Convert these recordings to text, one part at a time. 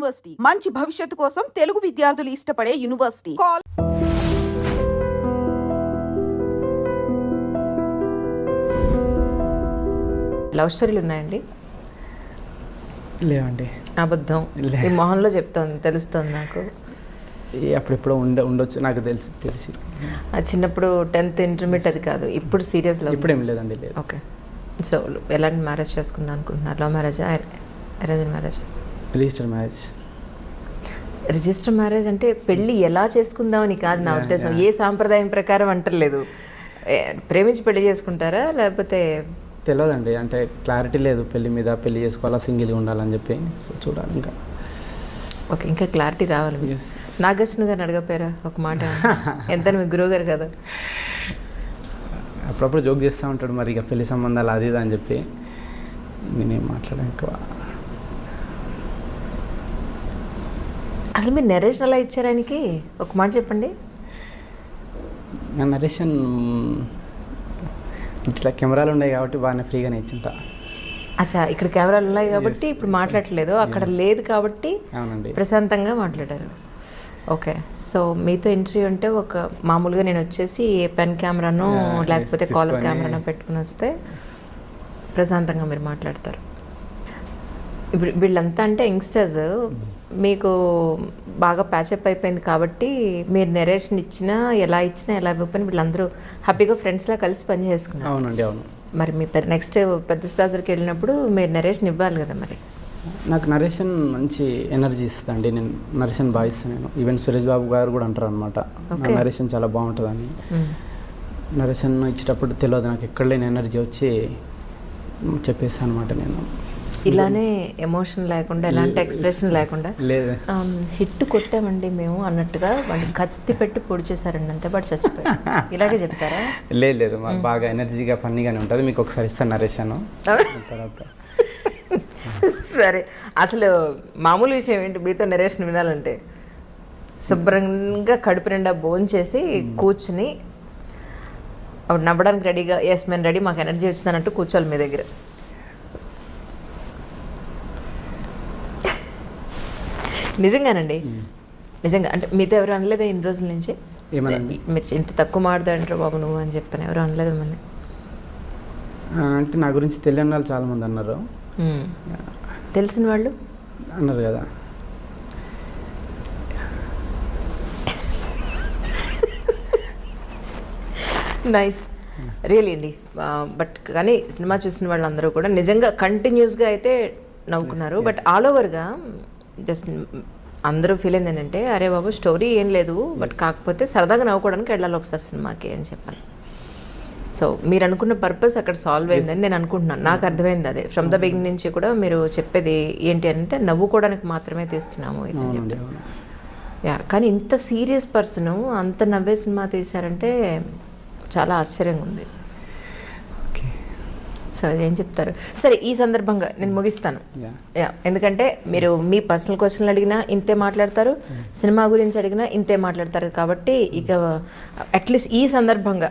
University మంచి భవిష్యత్తు కోసం తెలుగు విద్యార్థులు ఇష్టపడే యూనివర్సిటీ. కాల్ లవ్ స్టోరీలు ఉన్నాయండి? లేవండి. అబద్ధం ఈ మొహంలో చెప్తోంది, తెలుస్తుంది నాకు. అప్పుడెప్పుడో ఉండొచ్చు, నాకు తెలిసి చిన్నప్పుడు 10th ఇంటర్మీడియట్ అది కాదు, ఇప్పుడు సీరియస్ లవ్? ఇప్పుడు ఏం లేదండి. లేదు. ఓకే. సో ఎలాంటి మ్యారేజ్ చేసుకుందాం అనుకుంటున్నారు? లవ్ మ్యారేజా, arrange marriage? Register marriage. Register marriage అంటే పెళ్ళి ఎలా చేసుకుందామని కాదు నా ఉద్దేశం. ఏ సాంప్రదాయం ప్రకారం అంటలేదు. ప్రేమించి పెళ్లి చేసుకుంటారా లేకపోతే? తెలియదండి, అంటే క్లారిటీ లేదు పెళ్లి మీద. పెళ్లి చేసుకోవాలా, సింగిల్గా ఉండాలని చెప్పి. సో చూడాలి ఇంకా. ఓకే, ఇంకా క్లారిటీ రావాలి. నాగార్జున గారిని అడగపోయారా ఒక మాట? ఎంత మీ గురువు గారు కదా. అప్పుడప్పుడు జోక్ చేస్తూ ఉంటాడు, మరి ఇక పెళ్లి సంబంధాలు అది ఇది అని చెప్పి. నేనేం మాట్లాడాను ఎక్కువ. అసలు మీరు నరేషన్ ఎలా ఇచ్చారు ఆయనకి? ఒక మాట చెప్పండి. నా నరేషన్ ఇట్లా కెమెరాలు ఉన్నాయి కాబట్టి బాగానే ఫ్రీగానే ఇచ్చింట. అచ్చా, ఇక్కడ కెమెరాలు ఉన్నాయి కాబట్టి ఇప్పుడు మాట్లాడట్లేదు, అక్కడ లేదు కాబట్టి ప్రశాంతంగా మాట్లాడారు. ఓకే. సో మీతో ఇంటర్వ్యూ అంటే ఒక మామూలుగా నేను వచ్చేసి ఏ పెన్ కెమెరానో లేకపోతే కాలర్ కెమెరానో పెట్టుకుని వస్తే ప్రశాంతంగా మీరు మాట్లాడతారు. ఇప్పుడు వీళ్ళంతా అంటే యంగ్స్టర్స్, మీకు బాగా ప్యాచప్ అయిపోయింది కాబట్టి మీరు నెరేషన్ ఇచ్చినా ఎలా ఇవ్వకపోయినా వీళ్ళందరూ హ్యాపీగా ఫ్రెండ్స్లా కలిసి పని చేసుకున్నారు. అవునండి, అవును. మరి మీ నెక్స్ట్ పెద్ద స్టార్ దగ్గరికి వెళ్ళినప్పుడు మీరు నరేషన్ ఇవ్వాలి కదా. మరి నాకు నరేషన్ మంచి ఎనర్జీ ఇస్తాను అండి. నేను నరేషన్ బాగా ఇస్తాను. నేను ఈవెన్ సురేష్ బాబు గారు కూడా అంటారు అనమాట, నరేషన్ చాలా బాగుంటుందని. నరేషన్ ఇచ్చేటప్పుడు తెలియదు నాకు, ఎక్కడ లేని ఎనర్జీ వచ్చి చెప్పేస్తాను అనమాట. నేను ఇలానే ఎమోషన్ లేకుండా, ఎలాంటి ఎక్స్ప్రెషన్ లేకుండా లేదు హిట్ కొట్టామండి మేము అన్నట్టుగా వాళ్ళు కత్తి పెట్టి పొడి చేశారండి, అంతే పాటు చచ్చిపోయి ఇలాగే చెప్తారా? లేదు, మాకు బాగా ఎనర్జీగా ఫన్నీగానే ఉంటుంది. మీకు ఒకసారి ఇస్తాను నరేషన్ తర్వాత. సరే, అసలు మామూలు విషయం ఏంటి మీతో నరేషన్ వినాలంటే? శుభ్రంగా కడుపు నిండా భోంచేసి కూర్చుని అప్పుడు నవ్వడానికి రెడీగా, ఎస్ మేము రెడీ, మాకు ఎనర్జీ వచ్చిందన్నట్టు కూర్చోవాలి మీ దగ్గర. నిజంగానండి, నిజంగా. అంటే మీతో ఎవరు అనలేదా ఇన్ని రోజుల నుంచి? మీరు ఇంత తక్కువ మాట్లాడంటారు బాబు నువ్వు అని చెప్పాను, ఎవరు అనలేదు మిమ్మల్ని? అంటే నా గురించి తెలియని వాళ్ళు చాలామంది అన్నారు. తెలిసిన వాళ్ళు అన్నారు కదా. నైస్, రియలీ అండి. బట్ కానీ సినిమా చూసిన వాళ్ళందరూ కూడా నిజంగా కంటిన్యూస్గా అయితే నవ్వుకున్నారు. బట్ ఆల్ ఓవర్గా జస్ట్ అందరూ ఫీల్ అయింది ఏంటంటే, అరే బాబు స్టోరీ ఏం లేదు, బట్ కాకపోతే సరదాగా నవ్వుకోవడానికి వెళ్ళాలి ఒకసారి సినిమాకి అని చెప్పాను. సో మీరు అనుకున్న పర్పస్ అక్కడ సాల్వ్ అయిందని నేను అనుకుంటున్నాను. నాకు అర్థమైంది అదే ఫ్రమ్ ద బిగినింగ్ నుంచి కూడా. మీరు చెప్పేది ఏంటి అంటే నవ్వుకోవడానికి మాత్రమే తీస్తున్నాము ఇది. యా, కానీ ఇంత సీరియస్ పర్సన్ అంత నవ్వే సినిమా తీశారంటే చాలా ఆశ్చర్యంగా ఉంది. సరే, ఏం చెప్తారు? సరే, ఈ సందర్భంగా నేను ముగిస్తాను. ఎందుకంటే మీరు మీ పర్సనల్ క్వశ్చన్లు అడిగినా ఇంతే మాట్లాడతారు, సినిమా గురించి అడిగినా ఇంతే మాట్లాడతారు. కాబట్టి ఇక అట్లీస్ట్ ఈ సందర్భంగా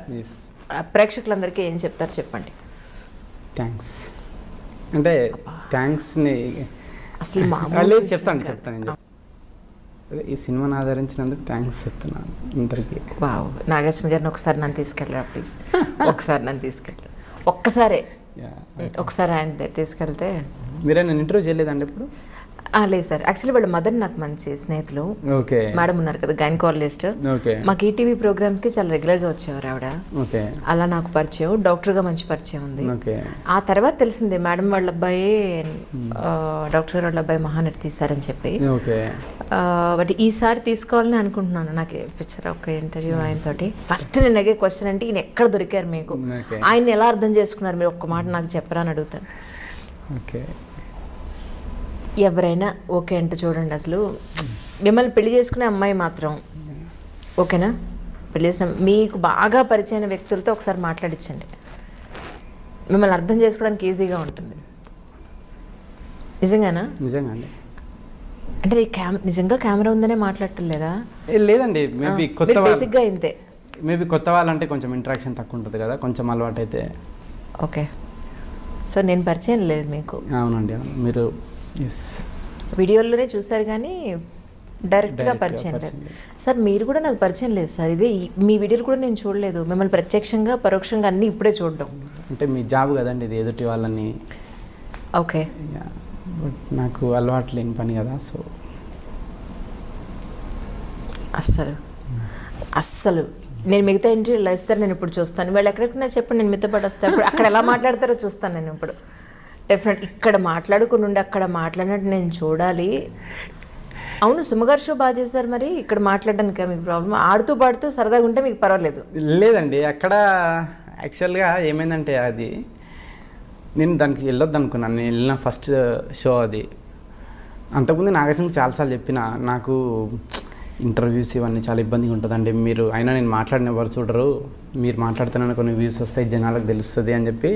ప్రేక్షకులందరికీ ఏం చెప్తారు చెప్పండి. థ్యాంక్స్ అంటే థ్యాంక్స్ని అసలు చెప్తాను. ఈ సినిమాని ఆదరించినందుకు థ్యాంక్స్ చెప్తున్నాను అందరికీ. వావ్, నాగార్జున గారిని ఒకసారి నన్ను తీసుకెళ్ళరా ప్లీజ్. ఒకసారి నన్ను తీసుకెళ్ళరు, ఒకసారి ఆయన దగ్గర తీసుకెళ్తే. మీరే నన్ను ఇంటర్వ్యూ చేయలేదండి ఇప్పుడు? లేదు సార్, యాక్చువల్లీ వాళ్ళ మదర్ నాకు మంచి స్నేహితులు. ఓకే. మేడం ఉన్నారు కదా, గైనకాలజిస్ట్. మాకు ఈటీవీ ప్రోగ్రామ్కి చాలా రెగ్యులర్గా వచ్చేవారు ఆవిడ. అలా నాకు పరిచయం, డాక్టర్గా మంచి పరిచయం ఉంది. ఆ తర్వాత తెలిసింది మేడం వాళ్ళ అబ్బాయి, డాక్టర్ గారు వాళ్ళ అబ్బాయి మహానటి తీశారని చెప్పి. బట్ ఈసారి తీసుకోవాలని అనుకుంటున్నాను. నాకు పిక్చర్ ఒక ఇంటర్వ్యూ ఆయనతోటి. ఫస్ట్ నేను అడిగే క్వశ్చన్ అంటే, ఈయన ఎక్కడ దొరికారు మీకు, ఆయన ఎలా అర్థం చేసుకున్నారు మీరు, ఒక్క మాట నాకు చెప్పరా అని అడుగుతాను. ఎవరైనా ఓకే అంటే చూడండి, అసలు మిమ్మల్ని పెళ్లి చేసుకునే అమ్మాయి మాత్రం ఓకేనా? పెళ్లి చేసిన మీకు బాగా పరిచయమైన వ్యక్తులతో ఒకసారి మాట్లాడించండి, మిమ్మల్ని అర్థం చేసుకోవడానికి ఈజీగా ఉంటుంది. నిజంగానా? నిజంగా అండి. అంటే నిజంగా కెమెరా ఉందనే మాట్లాడటం లేదా? లేదండి, మేబీ కొత్త బేసిక్గా ఇంతే. మేబీ కొత్త వాళ్ళంటే కొంచెం ఇంటరాక్షన్ తక్కువ ఉంటుంది కదా, కొంచెం అలవాటు అయితే. ఓకే. సో నేను పరిచయం లేదు మీకు? అవునండి, అవును. మీరు వీడియోలోనే చూసారు కానీ డైరెక్ట్గా పరిచయం లేదు సార్. మీరు కూడా నాకు పరిచయం లేదు సార్. ఇది మీ వీడియోలు కూడా నేను చూడలేదు. మిమ్మల్ని ప్రత్యక్షంగా పరోక్షంగా అన్నీ ఇప్పుడే చూడడం. అంటే మీ జాబ్ కదండి ఇది, ఎదుటి వాళ్ళని. ఓకే. బట్ నాకు అలవాటు లేని పని కదా. సో అస్సలు నేను మిగతా ఇంటర్వ్యూలో ఇస్తారు, నేను ఇప్పుడు చూస్తాను. వాళ్ళు ఎక్కడెక్కడ చెప్పండి, నేను మీతో పాటు వస్తాను. ఇప్పుడు అక్కడ ఎలా మాట్లాడతారో చూస్తాను నేను ఇప్పుడు. డెఫినెట్ ఇక్కడ మాట్లాడుకుని ఉండి అక్కడ మాట్లాడినట్టు నేను చూడాలి. అవును, సుమగారు షో బాగా చేశారు. మరి ఇక్కడ మాట్లాడడానికి మీకు ప్రాబ్లం? ఆడుతూ పాడుతూ సరదాగా ఉంటే మీకు పర్వాలేదు. లేదండి, అక్కడ యాక్చువల్గా ఏమైందంటే అది నేను దానికి వెళ్ళొద్దు అనుకున్నాను. నేను వెళ్ళిన ఫస్ట్ షో అది. అంతకుముందు నాగేశ్వరికి చాలాసార్లు చెప్పిన, నాకు ఇంటర్వ్యూస్ ఇవన్నీ చాలా ఇబ్బందిగా ఉంటుందండి. మీరు అయినా నేను మాట్లాడిన ఎవరు చూడరు, మీరు మాట్లాడుతున్న కొన్ని వ్యూస్ వస్తాయి, జనాలకు తెలుస్తుంది అని చెప్పి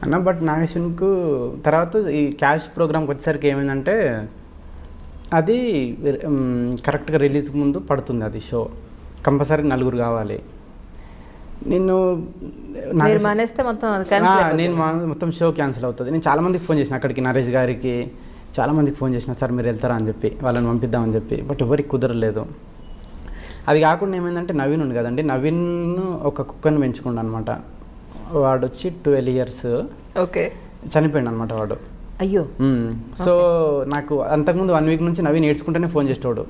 అన్న. బట్ నాగేశ్వరికి తర్వాత ఈ క్యాష్ ప్రోగ్రామ్కి వచ్చేసరికి ఏమైందంటే అది కరెక్ట్గా రిలీజ్కి ముందు పడుతుంది అది షో. కంపల్సరీ 4 కావాలి. నేను మానేస్తే మొత్తం నేను మొత్తం షో క్యాన్సిల్ అవుతుంది. నేను చాలామందికి ఫోన్ చేసిన, అక్కడికి నరేష్ గారికి చాలామందికి ఫోన్ చేసిన, సార్ మీరు వెళ్తారా అని చెప్పి, వాళ్ళని పంపిద్దామని చెప్పి. బట్ ఎవరికి కుదరలేదు. అది కాకుండా ఏమైందంటే నవీన్ ఉంది కదండి, నవీన్ ఒక కుక్కని పెంచుకుండు అనమాట. వాడు వచ్చి 12 years. ఓకే. చనిపోయాడు అనమాట వాడు. అయ్యో. సో నాకు అంతకుముందు 1 week నుంచి నవీన్ ఏడ్చుకుంటూనే ఫోన్ చేసేవాడు.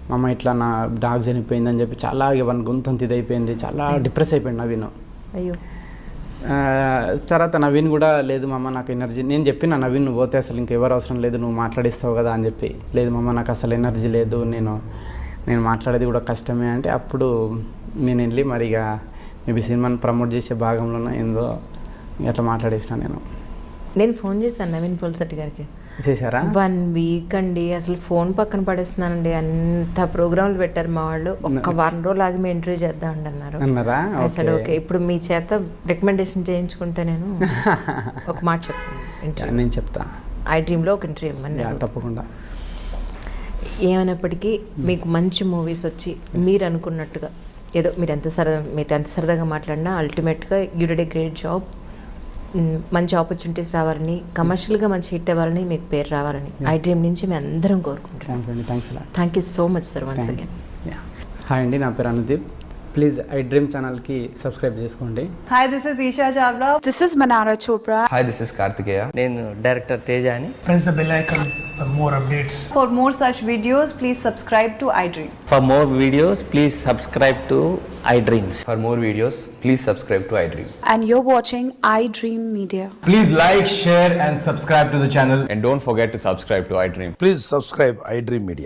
మా అమ్మ ఇట్లా నా డాగ్ చనిపోయింది అని చెప్పి చాలా ఇవన్నీ గొంతంత ఇదైపోయింది, చాలా డిప్రెస్ అయిపోయింది నవీన్. అయ్యో. తర్వాత నవీన్ కూడా లేదు మమ్మ నాకు ఎనర్జీ, నేను చెప్పిన నవీన్ నువ్వు పోతే అసలు ఇంకెవరు అవసరం లేదు, నువ్వు మాట్లాడిస్తావు కదా అని చెప్పి. లేదు మమ్మ నాకు అసలు ఎనర్జీ లేదు, నేను మాట్లాడేది కూడా కష్టమే అంటే అప్పుడు నేను వెళ్ళి మరి ఇక మేబీ సినిమాని ప్రమోట్ చేసే భాగంలోనే ఏందో అట్లా మాట్లాడేసిన. నేను ఫోన్ చేశాను నవీన్ పోల్సెట్టి గారికి. చేశారా? 1 week అండి, అసలు ఫోన్ పక్కన పడేస్తున్నానండి. అంత ప్రోగ్రాంలు పెట్టారు మా వాళ్ళు. ఒక్క 1 రోజులు ఆగి మేము ఇంటర్వ్యూ చేద్దామండి అన్నారు. అసలు ఓకే, ఇప్పుడు మీ చేత రికమెండేషన్ చేయించుకుంటే నేను ఒక మాట చెప్తాను. నేను చెప్తా. ఐ డ్రీమ్లో ఒక ఇంటర్వ్యూ ఇవ్వమని. తప్పకుండా. ఏమైనప్పటికీ మీకు మంచి మూవీస్ వచ్చి మీరు అనుకున్నట్టుగా ఏదో మీతో ఎంత సరదాగా మాట్లాడినా అల్టిమేట్గా you did a great job. మంచి ఆపర్చునిటీస్ రావాలని, కమర్షియల్గా మంచి హిట్ అవ్వాలని, మీకు పేరు రావాలని ఐ డ్రీమ్ నుంచి మేము అందరం కోరుకుంటున్నాం. Thank you so much sir once again. Hi అండి, నా పేరు అనుదీప్. ప్లీజ్ ఐ డ్రీమ్ ఛానల్కి సబ్స్క్రైబ్ చేసుకోండి. Hi, this is Isha Chavla. This is Manara Chopra. Hi, this is Kartikeya. నేను డైరెక్టర్ తేజ అని. Press the bell icon for more updates. For more such videos, please subscribe to iDream. For more videos, please subscribe to iDreams. For more videos, please subscribe to iDream. And you're watching iDream Media. Please like, share and subscribe to the channel. And don't forget to subscribe to iDream. Please subscribe iDream Media.